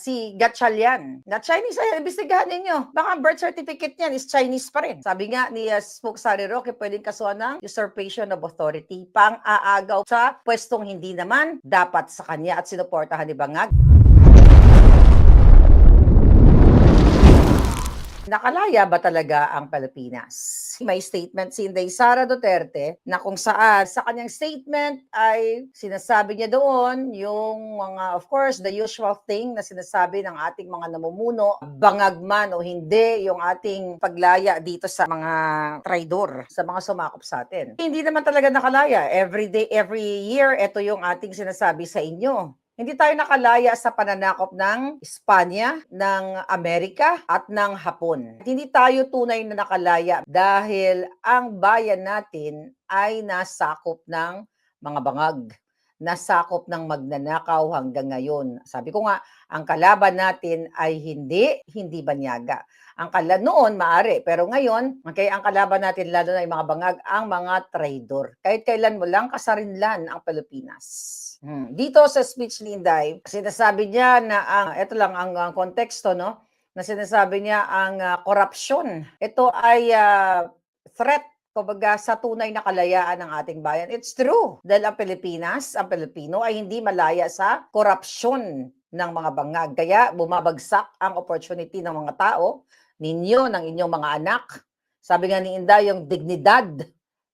si Gatchalian. Na Chinese, ay imbestigahan ninyo. Baka birth certificate niyan is Chinese pa rin. Sabi nga ni Spook Sari Roque, pwedeng kasuhan ng usurpation of authority, pang-aagaw sa pwestong hindi naman dapat sa kanya at sinuportahan ni Bangag. Nakalaya ba talaga ang Pilipinas? May statement si Inday Sara Duterte na kung saan sa kanyang statement ay sinasabi niya doon yung mga, of course, the usual thing na sinasabi ng ating mga namumuno, bangag man o hindi, yung ating paglaya dito sa mga traidor, sa mga sumakop sa atin. Hindi naman talaga nakalaya. Every day, every year, ito yung ating sinasabi sa inyo. Hindi tayo nakalaya sa pananakop ng Espanya, ng Amerika, at ng Hapon. Hindi tayo tunay na nakalaya dahil ang bayan natin ay nasakop ng mga bangag, nasakop ng magnanakaw hanggang ngayon. Sabi ko nga, ang kalaban natin ay hindi banyaga. Ang noon, maari, pero ngayon, kaya ang kalaban natin, lalo na yung mga bangag, ang mga traidor. Kahit kailan mo lang kasarinlan ang Pilipinas. Dito sa speech ni Inday, sinasabi niya na ito lang ang konteksto, no? Na sinasabi niya ang korupsyon. Ito ay threat, kumbaga, sa tunay na kalayaan ng ating bayan. It's true. Dahil ang Pilipinas, ang Pilipino ay hindi malaya sa korupsyon ng mga bangag. Kaya bumabagsak ang opportunity ng mga tao, ninyo, ng inyong mga anak. Sabi nga ni Inday, yung dignidad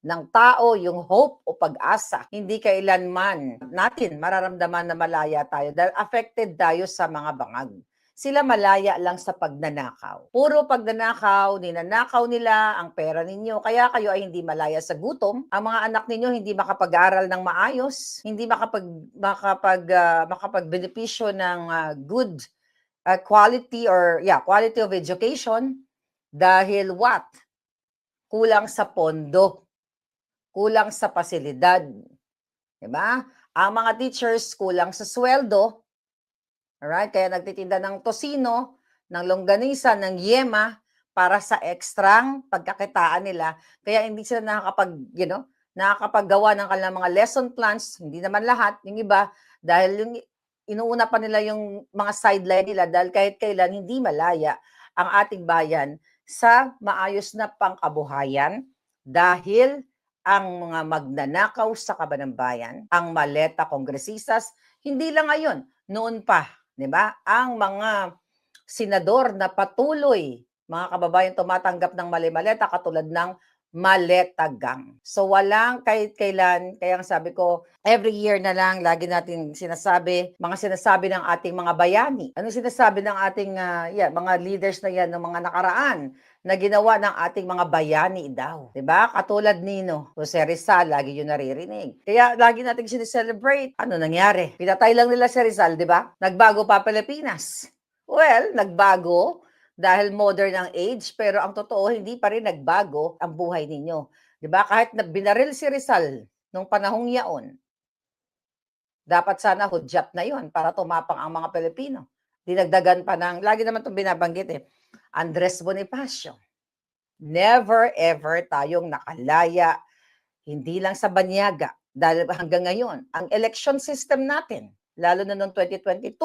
ng tao, yung hope o pag-asa. Hindi kailanman natin mararamdaman na malaya tayo dahil affected tayo sa mga bangag. Sila malaya lang sa pagnanakaw. Puro pagnanakaw, ninanakaw nila ang pera ninyo. Kaya kayo ay hindi malaya sa gutom. Ang mga anak ninyo hindi makapag-aral ng maayos, hindi makapag-benepisyo ng good quality quality of education dahil what? Kulang sa pondo. Kulang sa pasilidad. Diba? Ang mga teachers kulang sa sweldo. Alright? Kaya nagtitinda ng tosino, ng longganisa, ng yema para sa ekstrang pagkakitaan nila. Kaya hindi sila nakakapaggawa ng kanilang mga lesson plans. Hindi naman lahat. Yung iba, dahil inuuna pa nila yung mga sideline nila dahil kahit kailan hindi malaya ang ating bayan sa maayos na pangkabuhayan dahil ang mga magnanakaw sa kabanambayan, ang maleta kongresistas, hindi lang ngayon, noon pa, di ba? Ang mga senador na patuloy, mga kababayan, tumatanggap ng mali-maleta katulad ng maleta gang. So walang kahit kailan, kaya sabi ko, every year na lang, lagi natin sinasabi, mga sinasabi ng ating mga bayani. Ano sinasabi ng ating mga leaders na yan, ng mga nakaraan, na ginawa ng ating mga bayani daw. Diba? Katulad Nino, Jose Rizal, lagi yun naririnig. Kaya lagi natin sineselebrate. Ano nangyari? Pinatay lang nila si Rizal, diba? Nagbago pa Pilipinas. Well, nagbago dahil modern ang age, pero ang totoo, hindi pa rin nagbago ang buhay ninyo. Diba? Kahit na binaril si Rizal nung panahong yaon, dapat sana hudyat na yon para tumapang ang mga Pilipino. Dinagdagan pa ng, lagi naman itong binabanggit Andres Bonifacio. Never ever tayong nakalaya, hindi lang sa banyaga, dahil hanggang ngayon, ang election system natin, lalo na noong 2022,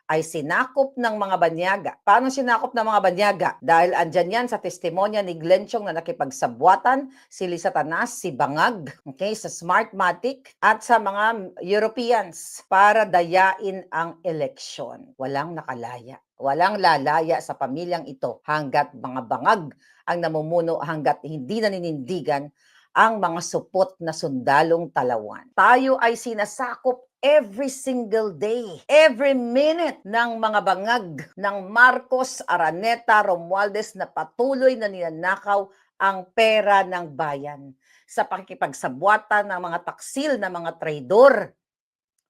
ay sinakop ng mga banyaga. Paano sinakop ng mga banyaga? Dahil andyan yan sa testimonya ni Glenn Chong na nakipagsabwatan, si Lisa Tanas, si Bangag, okay, sa Smartmatic, at sa mga Europeans para dayain ang eleksyon. Walang nakalaya. Walang lalaya sa pamilyang ito hanggat mga bangag ang namumuno, hanggat hindi naninindigan ang mga supot na sundalong talawan. Tayo ay sinasakop every single day, every minute ng mga bangag ng Marcos, Araneta, Romualdez na patuloy na ninanakaw ang pera ng bayan sa pakikipagsabwatan ng mga taksil na mga traidor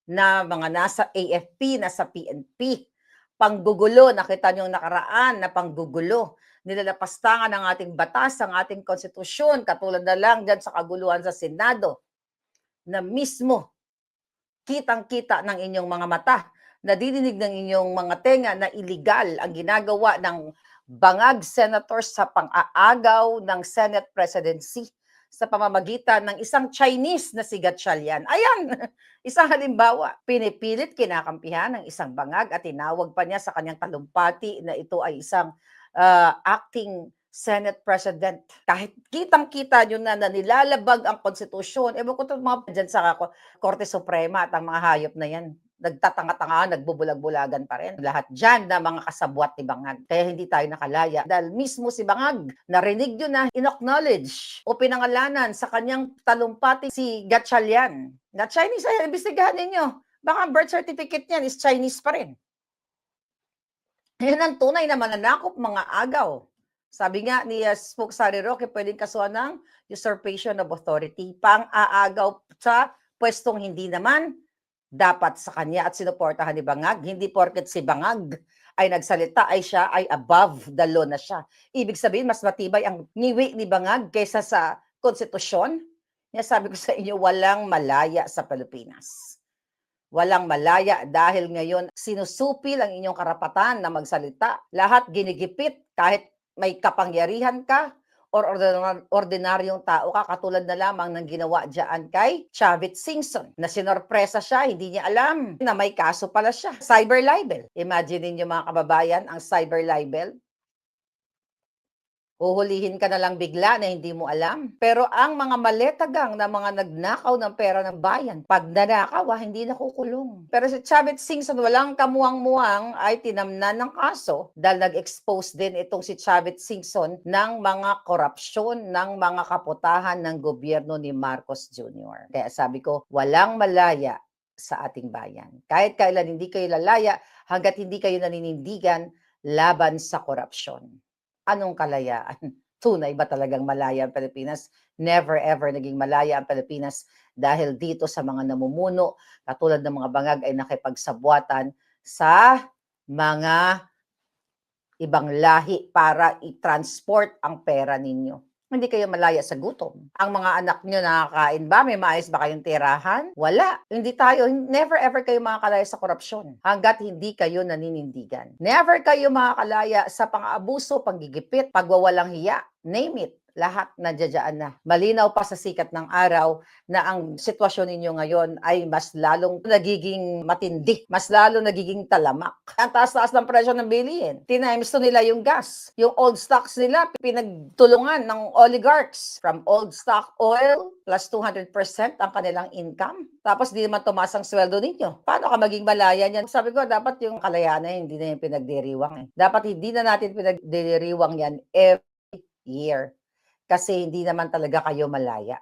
na mga nasa AFP, nasa PNP. Panggugulo, nakita niyo nakaraan na panggugulo. Nilalapastangan ng ating batas, ang ating konstitusyon, katulad na lang dyan sa kaguluhan sa Senado, na mismo kitang-kita ng inyong mga mata, nadidinig ng inyong mga tenga na illegal ang ginagawa ng bangag senators sa pang-aagaw ng Senate presidency sa pamamagitan ng isang Chinese na si Gatchalian. Ayan, isang halimbawa, pinipilit kinakampihan ng isang bangag at tinawag pa niya sa kanyang talumpati na ito ay isang acting Senate President. Kahit kitang-kita nyo na nilalabag ang konstitusyon, ewan ko ito mga dyan sa Korte Suprema at ang mga hayop na yan, nagtatanga-tanga, nagbubulag-bulagan pa rin. Lahat dyan na mga kasabwat ni Bangag. Kaya hindi tayo nakalaya. Dahil mismo si Bangag, narinig nyo na in-acknowledge o pinangalanan sa kanyang talumpati si Gatchalian. Na Chinese, ay, imbestigahan ninyo. Baka ang birth certificate niyan is Chinese pa rin. Yan ang tunay na mananakop mga agaw. Sabi nga ni Spook Sari Roque, pwedeng kasuhan ng usurpation of authority, pang-aagaw sa pwestong hindi naman dapat sa kanya at sinuportahan ni Bangag. Hindi porket si Bangag ay nagsalita ay siya ay above the law na siya. Ibig sabihin, mas matibay ang ngiwi ni Bangag kaysa sa konstitusyon. Kaya sabi ko sa inyo, walang malaya sa Pilipinas. Walang malaya dahil ngayon sinusupil ang inyong karapatan na magsalita. Lahat ginigipit kahit may kapangyarihan ka or ordinaryong tao ka, katulad na lamang ng ginawa dyan kay Chavit Singson, na sinorpresa siya, hindi niya alam na may kaso pala siya. Cyber libel. Imagine niyo mga kababayan, ang cyber libel. Huhulihin ka na lang bigla na hindi mo alam. Pero ang mga maletagang na mga nagnakaw ng pera ng bayan, pag nanakaw, hindi nakukulong. Pero si Chavit Singson, walang kamuang-muang ay tinamnan ng kaso dahil nag-expose din itong si Chavit Singson ng mga korupsyon, ng mga kaputahan ng gobyerno ni Marcos Jr. Kaya sabi ko, walang malaya sa ating bayan. Kahit kailan hindi kayo lalaya, hanggat hindi kayo naninindigan laban sa korupsyon. Anong kalayaan? Tunay ba talagang malaya ang Pilipinas? Never ever naging malaya ang Pilipinas dahil dito sa mga namumuno, katulad ng mga bangag ay nakipagsabwatan sa mga ibang lahi para i-transport ang pera ninyo. Hindi kayo malaya sa gutom. Ang mga anak nyo nakakain ba? May maayos ba kayong tirahan? Wala. Hindi tayo, never ever kayo makakalaya sa korupsyon hanggat hindi kayo naninindigan. Never kayo makakalaya sa pang-abuso, panggigipit, pagwawalang hiya. Name it. Lahat nandiyan na. Malinaw pa sa sikat ng araw na ang sitwasyon ninyo ngayon ay mas lalong nagiging matindi, mas lalong nagiging talamak. Ang taas-taas ng presyo ng bilihin. Tinimes to nila yung gas. Yung old stocks nila, pinagtulungan ng oligarchs. From old stock oil, plus 200% ang kanilang income. Tapos di naman tumaas ang sweldo ninyo. Paano ka maging malaya niyan? Sabi ko, dapat yung kalayaan na hindi na yung pinagdiriwang. Dapat hindi na natin pinagdiriwang yan every year. Kasi hindi naman talaga kayo malaya.